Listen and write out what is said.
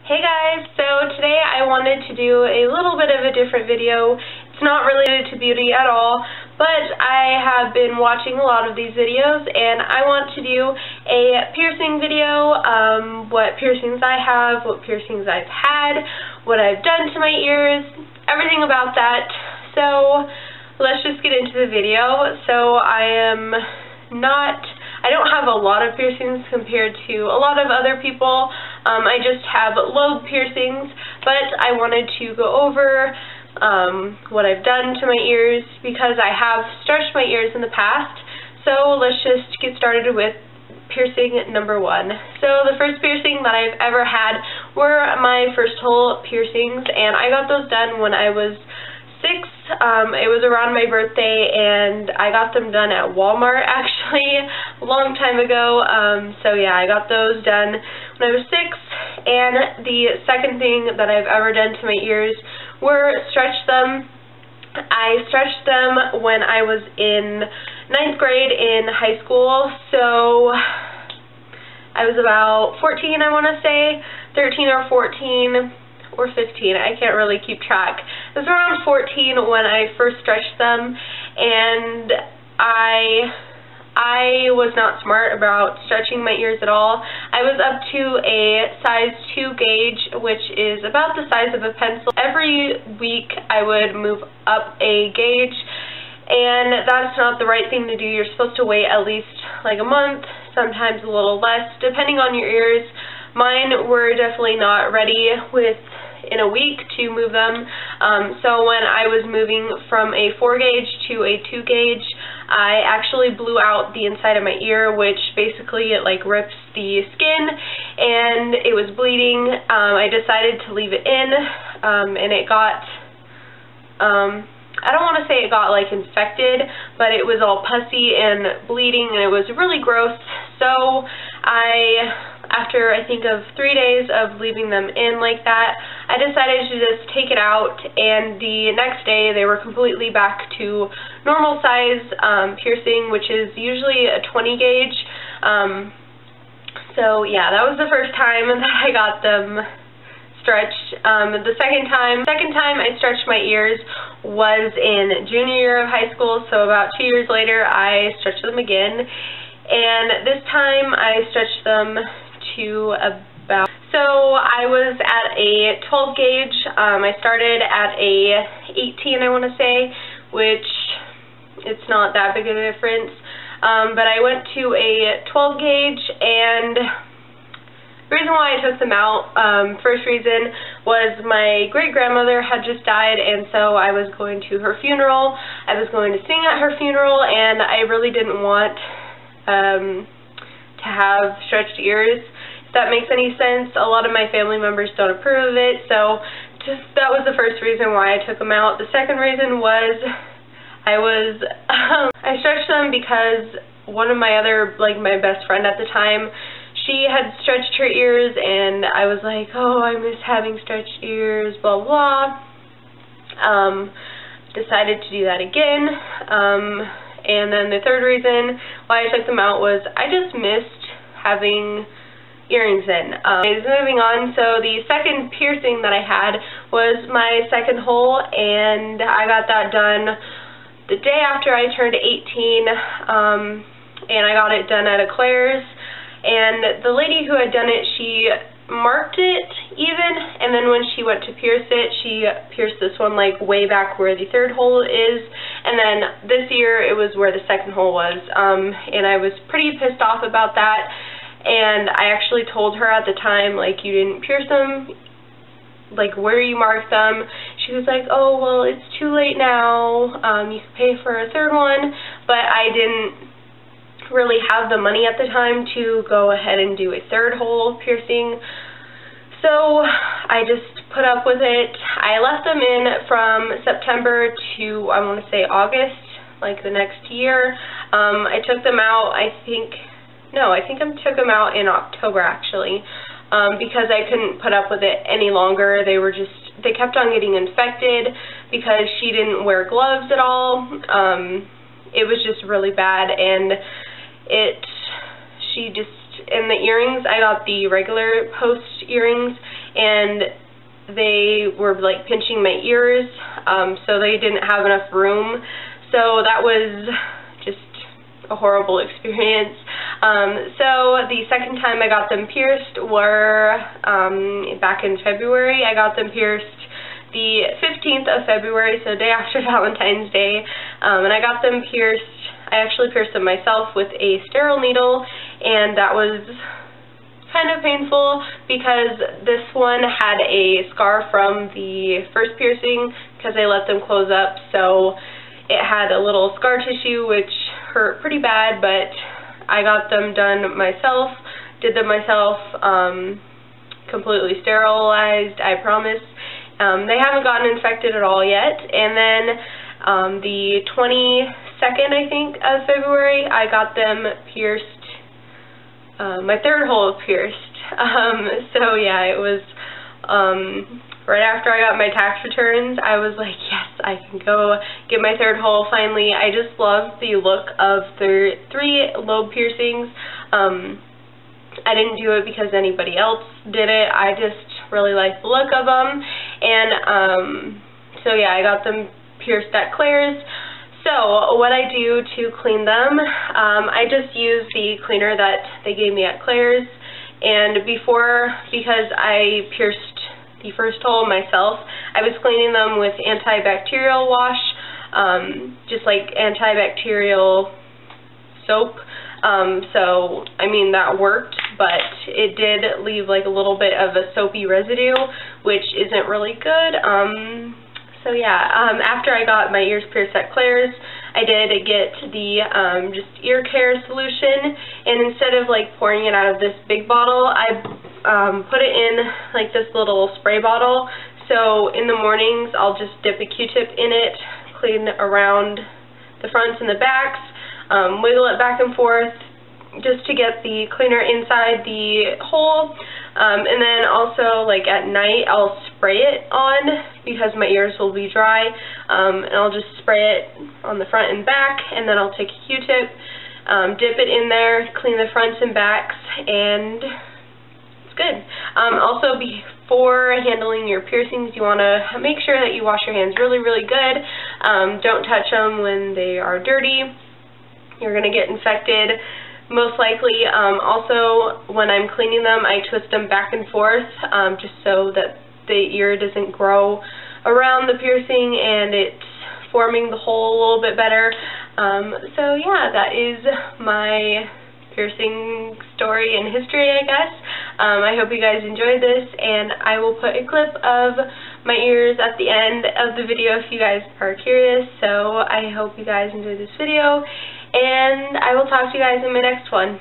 Hey guys, so today I wanted to do a little bit of a different video. It's not related to beauty at all, but I have been watching a lot of these videos and I want to do a piercing video, what piercings I have, what piercings I've had, what I've done to my ears, everything about that. So let's just get into the video. So I don't have a lot of piercings compared to a lot of other people. I just have lobe piercings, but I wanted to go over what I've done to my ears because I have stretched my ears in the past. So let's just get started with piercing number one. So the first piercing that I've ever had were my first hole piercings, and I got those done when I was 6. It was around my birthday, and I got them done at Walmart actually a long time ago. So yeah, I got those done when I was 6. And the second thing that I've ever done to my ears were stretch them. I stretched them when I was in 9th grade in high school. So I was about 14, I want to say, 13 or 14. Or 15, I can't really keep track. It was around 14 when I first stretched them, and I was not smart about stretching my ears at all. I was up to a size 2 gauge, which is about the size of a pencil. Every week I would move up a gauge, and that's not the right thing to do. You're supposed to wait at least like a month, sometimes a little less, depending on your ears. Mine were definitely not ready in a week to move them. So when I was moving from a 4 gauge to a 2 gauge, I actually blew out the inside of my ear, which basically it like rips the skin, and it was bleeding. I decided to leave it in, and it got, I don't want to say it got like infected, but it was all pussy and bleeding, and it was really gross. So after I think of 3 days of leaving them in like that, I decided to just take it out, and the next day they were completely back to normal size piercing, which is usually a 20 gauge. So yeah, that was the first time that I got them stretched. The second time I stretched my ears was in junior year of high school, so about 2 years later I stretched them again, and this time I stretched them to about, so I was at a 12 gauge. I started at a 18, I want to say, which it's not that big of a difference, but I went to a 12 gauge, and the reason why I took them out, first reason was my great-grandmother had just died, and so I was going to her funeral. I was going to sing at her funeral, and I really didn't want to have stretched ears. If that makes any sense. A lot of my family members don't approve of it, so that was the first reason why I took them out. The second reason was I stretched them because one of my my best friend at the time, she had stretched her ears, and I was like, oh, I miss having stretched ears, blah, blah. Decided to do that again. And then the third reason why I took them out was I just missed having earrings in. Moving on, so the second piercing that I had was my second hole, and I got that done the day after I turned 18, and I got it done at Eclairs. And the lady who had done it, she marked it even, and then when she went to pierce it, she pierced this one like way back where the third hole is, and then this year it was where the second hole was, and I was pretty pissed off about that, and I actually told her at the time, like, you didn't pierce them, like, where you marked them. She was like, oh, well, it's too late now, you can pay for a third one, but I didn't really have the money at the time to go ahead and do a third hole piercing, so I just put up with it. I left them in from September to, I want to say, August, like the next year. I took them out, I think I took them out in October actually, because I couldn't put up with it any longer. They kept on getting infected because she didn't wear gloves at all. It was just really bad, and and the earrings, I got the regular post earrings, and they were like pinching my ears, so they didn't have enough room. So that was just a horrible experience. So the second time I got them pierced were back in February. I got them pierced the 15th of February, so the day after Valentine's Day, and I got them pierced. I actually pierced them myself with a sterile needle, and that was kind of painful because this one had a scar from the first piercing because I let them close up, so it had a little scar tissue which hurt pretty bad, but I got them done myself, did them myself, completely sterilized, I promise. They haven't gotten infected at all yet. And then the 22nd, I think, of February, I got them pierced. My third hole pierced. So yeah, it was right after I got my tax returns. I was like, yes, I can go get my third hole finally. I just love the look of the 3 lobe piercings. I didn't do it because anybody else did it. I just really like the look of them. And so yeah, I got them pierced at Claire's. So what I do to clean them, I just use the cleaner that they gave me at Claire's. And before, because I pierced the first hole myself, I was cleaning them with antibacterial wash, just like antibacterial soap. So, I mean, that worked, but it did leave like a little bit of a soapy residue, which isn't really good. So yeah, after I got my ears pierced at Claire's, I did get the just ear care solution, and instead of like pouring it out of this big bottle, I put it in like this little spray bottle. So in the mornings, I'll just dip a Q-tip in it, clean around the fronts and the backs, wiggle it back and forth just to get the cleaner inside the hole, and then also like at night I'll spray it on because my ears will be dry, and I'll just spray it on the front and back, and then I'll take a Q-tip, dip it in there, clean the fronts and backs, and it's good. Also, before handling your piercings, you want to make sure that you wash your hands really, really good. Don't touch them when they are dirty. You're going to get infected, most likely. Also, when I'm cleaning them, I twist them back and forth, just so that the ear doesn't grow around the piercing and it's forming the hole a little bit better. So yeah, that is my piercing story and history, I guess. I hope you guys enjoyed this, and I will put a clip of my ears at the end of the video if you guys are curious. So I hope you guys enjoyed this video, and I will talk to you guys in my next one.